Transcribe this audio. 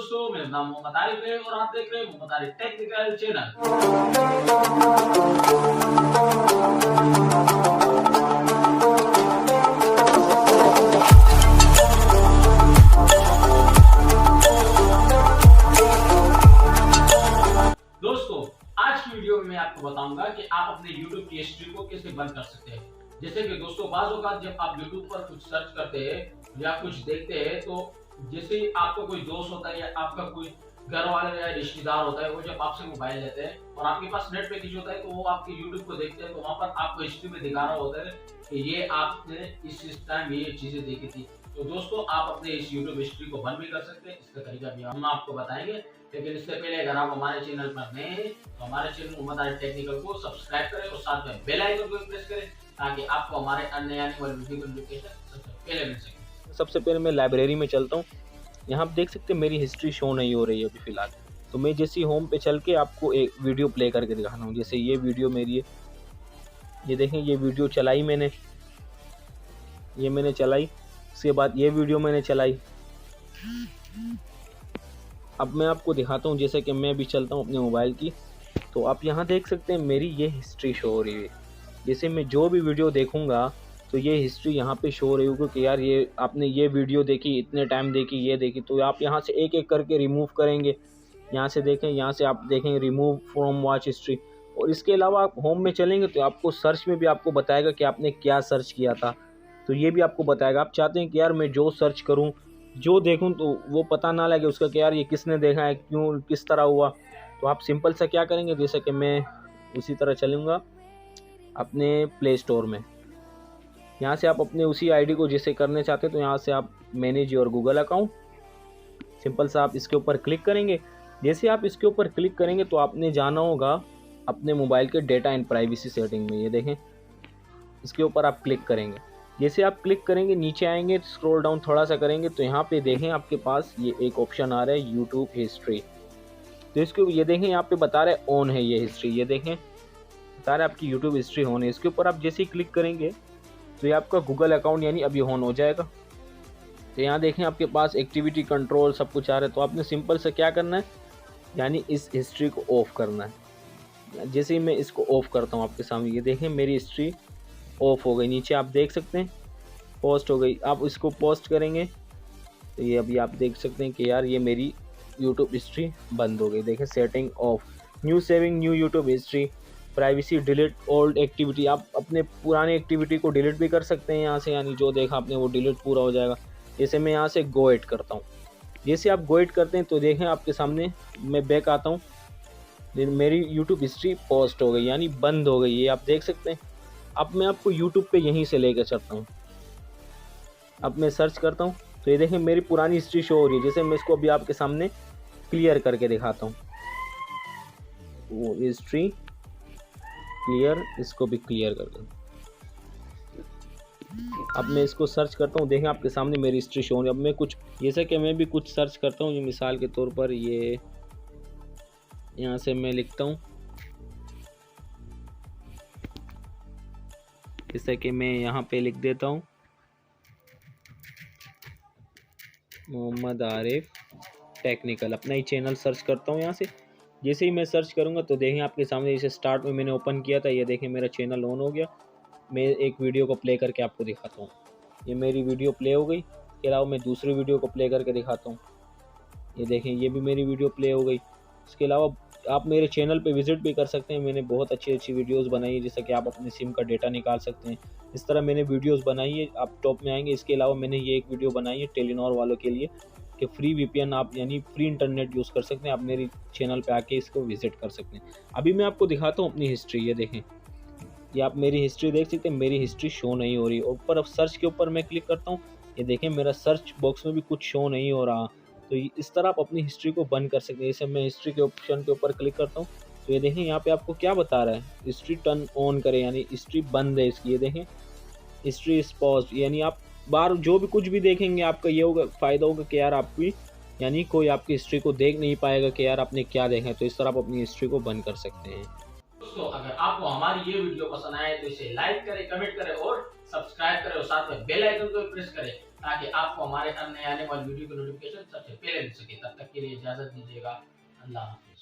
दोस्तों, मेरा नाम मोहम्मद आरिफ है और आप देख रहे हैं मोहम्मद आरिफ टेक्निकल चैनल। दोस्तों, आज की वीडियो में मैं आपको बताऊंगा कि आप अपने YouTube की हिस्ट्री को कैसे बंद कर सकते हैं। जैसे कि दोस्तों, बाज़ औक़ात जब आप YouTube पर कुछ सर्च करते हैं या कुछ देखते हैं, तो जैसे आपका कोई दोस्त होता है या आपका कोई घर वाले या रिश्तेदार होता है, वो जब आपसे मोबाइल लेते हैं और आपके पास नेट पैकेज होता है, तो वो आपके YouTube को देखते हैं, तो वहाँ पर आपको हिस्ट्री में दिखा रहा होता है कि ये आपने इस टाइम ये चीजें देखी थी। तो दोस्तों, आप अपने इस YouTube हिस्ट्री को बंद भी कर सकते हैं। इसका तरीका भी हम आपको बताएंगे, लेकिन इससे पहले अगर आप हमारे चैनल पर नए हैं तो हमारे चैनल मोहम्मद आरिफ टेक्निकल को सब्सक्राइब करें और साथ में बेल आइकन को प्रेस करें ताकि आपको हमारे अन्य आने वाली वीडियो की नोटिफिकेशन सबसे पहले मिल सके। सबसे पहले मैं लाइब्रेरी में चलता हूँ। यहाँ आप देख सकते हैं मेरी हिस्ट्री शो नहीं हो रही है अभी फ़िलहाल, तो मैं जैसे होम पे चल के आपको एक वीडियो प्ले करके दिखाना हूँ। जैसे ये वीडियो मेरी है, ये देखें, ये वीडियो चलाई मैंने, ये मैंने चलाई, उसके बाद ये वीडियो मैंने चलाई। अब मैं आपको दिखाता हूँ, जैसे कि मैं भी चलता हूँ अपने मोबाइल की, तो आप यहाँ देख सकते हैं मेरी ये हिस्ट्री शो हो रही है। जैसे मैं जो भी वीडियो देखूँगा तो ये हिस्ट्री यहाँ पे शो हो रही होगी कि यार ये आपने ये वीडियो देखी, इतने टाइम देखी, ये देखी। तो आप यहाँ से एक एक करके रिमूव करेंगे। यहाँ से देखें, यहाँ से आप देखें रिमूव फ्रॉम वॉच हिस्ट्री। और इसके अलावा आप होम में चलेंगे तो आपको सर्च में भी आपको बताएगा कि आपने क्या सर्च किया था, तो ये भी आपको बताएगा। आप चाहते हैं कि यार मैं जो सर्च करूँ, जो देखूँ, तो वो पता ना लगे उसका कि यार ये किसने देखा है, क्यों, किस तरह हुआ। तो आप सिंपल सा क्या करेंगे, जैसे कि मैं उसी तरह चलूँगा अपने प्ले स्टोर में। यहाँ से आप अपने उसी आईडी को जैसे करने चाहते हैं, तो यहाँ से आप manage your Google account, simple सा आप इसके ऊपर क्लिक करेंगे। जैसे आप इसके ऊपर क्लिक करेंगे तो आपने जाना होगा अपने मोबाइल के डेटा एंड प्राइवेसी सेटिंग में। ये देखें, इसके ऊपर आप क्लिक करेंगे। जैसे आप क्लिक करेंगे, नीचे आएंगे, स्क्रॉल डाउन थोड़ा सा करेंगे तो यहाँ पे देखें आपके पास ये एक ऑप्शन आ रहा है यूट्यूब हिस्ट्री। तो इसको ये देखें, यहाँ पे बता रहा है ऑन है ये हिस्ट्री। ये देखें, बता रहा है आपकी यूट्यूब हिस्ट्री ऑन है। इसके ऊपर आप जैसे ही क्लिक करेंगे तो ये आपका गूगल अकाउंट यानी अभी ऑन हो जाएगा। तो यहाँ देखें आपके पास एक्टिविटी कंट्रोल सब कुछ आ रहा है। तो आपने सिंपल से क्या करना है, यानी इस हिस्ट्री को ऑफ करना है। जैसे ही मैं इसको ऑफ करता हूँ आपके सामने, ये देखें मेरी हिस्ट्री ऑफ हो गई। नीचे आप देख सकते हैं पोस्ट हो गई। आप इसको पोस्ट करेंगे तो ये अभी आप देख सकते हैं कि यार ये मेरी यूट्यूब हिस्ट्री बंद हो गई। देखें, setting of, new saving new YouTube history, privacy, delete old activity. आप अपने पुराने एक्टिविटी को डिलीट भी कर सकते हैं यहाँ से, यानी जो देखा आपने वो डिलीट पूरा हो जाएगा। जैसे मैं यहाँ से गो एड करता हूँ। जैसे आप गो एड करते हैं तो देखें आपके सामने, मैं बैक आता हूँ, मेरी यूट्यूब हिस्ट्री पोस्ट हो गई यानी बंद हो गई, ये आप देख सकते हैं। अब मैं आपको यूट्यूब पे यहीं से लेकर चलता हूँ। अब मैं सर्च करता हूँ तो ये देखें मेरी पुरानी हिस्ट्री शो हो रही है। जैसे मैं इसको अभी आपके सामने क्लियर करके दिखाता हूँ, वो हिस्ट्री क्लियर, इसको भी क्लियर कर दूँ। अब मैं इसको सर्च करता हूँ, देखें आपके सामने मेरी हिस्ट्री शो हो रही है। अब मैं कुछ, जैसे कि मैं भी कुछ सर्च करता हूँ, मिसाल के तौर पर ये यहाँ से मैं लिखता हूँ, जैसे कि मैं यहाँ पे लिख देता हूँ मोहम्मद आरिफ टेक्निकल, अपना ही चैनल सर्च करता हूँ यहाँ से। जैसे ही मैं सर्च करूँगा तो देखें आपके सामने, जैसे स्टार्ट में मैंने ओपन किया था, ये देखें मेरा चैनल ऑन हो गया। मैं एक वीडियो को प्ले करके आपको दिखाता हूँ। ये मेरी वीडियो प्ले हो गई। इसके अलावा मैं दूसरी वीडियो को प्ले करके दिखाता हूँ। ये देखें, ये भी मेरी वीडियो प्ले हो गई। इसके अलावा आप मेरे चैनल पे विज़िट भी कर सकते हैं। मैंने बहुत अच्छी अच्छी वीडियोस बनाई है, जैसे कि आप अपने सिम का डेटा निकाल सकते हैं। इस तरह मैंने वीडियोस बनाई है, आप टॉप में आएंगे। इसके अलावा मैंने ये एक वीडियो बनाई है टेलीनॉर वालों के लिए कि फ्री वीपीएन आप यानी फ्री इंटरनेट यूज़ कर सकते हैं। आप मेरे चैनल पे आके इसको विज़िट कर सकते हैं। अभी मैं आपको दिखाता हूँ अपनी हिस्ट्री। ये देखें, ये आप मेरी हिस्ट्री देख सकते हैं, मेरी हिस्ट्री शो नहीं हो रही। और ऊपर अब सर्च के ऊपर मैं क्लिक करता हूँ, ये देखें मेरा सर्च बॉक्स में भी कुछ शो नहीं हो रहा। तो इस तरह आप अपनी हिस्ट्री को बंद कर सकते हैं। जैसे मैं हिस्ट्री के ऑप्शन के ऊपर क्लिक करता हूँ तो ये देखें यहाँ पे आपको क्या बता रहा है, हिस्ट्री टर्न ऑन करें, यानी हिस्ट्री बंद है इसकी। ये देखें हिस्ट्री इज पॉज्ड, यानी आप बार जो भी कुछ भी देखेंगे आपका ये होगा, फ़ायदा होगा कि यार आपकी, यानी कोई आपकी हिस्ट्री को देख नहीं पाएगा कि यार आपने क्या देखा है। तो इस तरह आप अपनी हिस्ट्री को बंद कर सकते हैं। दोस्तों, अगर आपको हमारी ये वीडियो पसंद आए तो इसे लाइक करें, कमेंट करें और सब्सक्राइब करें और साथ में बेल आइकन को भी प्रेस करें ताकि आपको हमारे नए आने वाली वीडियो की नोटिफिकेशन सबसे पहले मिल सके। तब तक के लिए इजाजत दीजिएगा। अल्लाह हाफिज।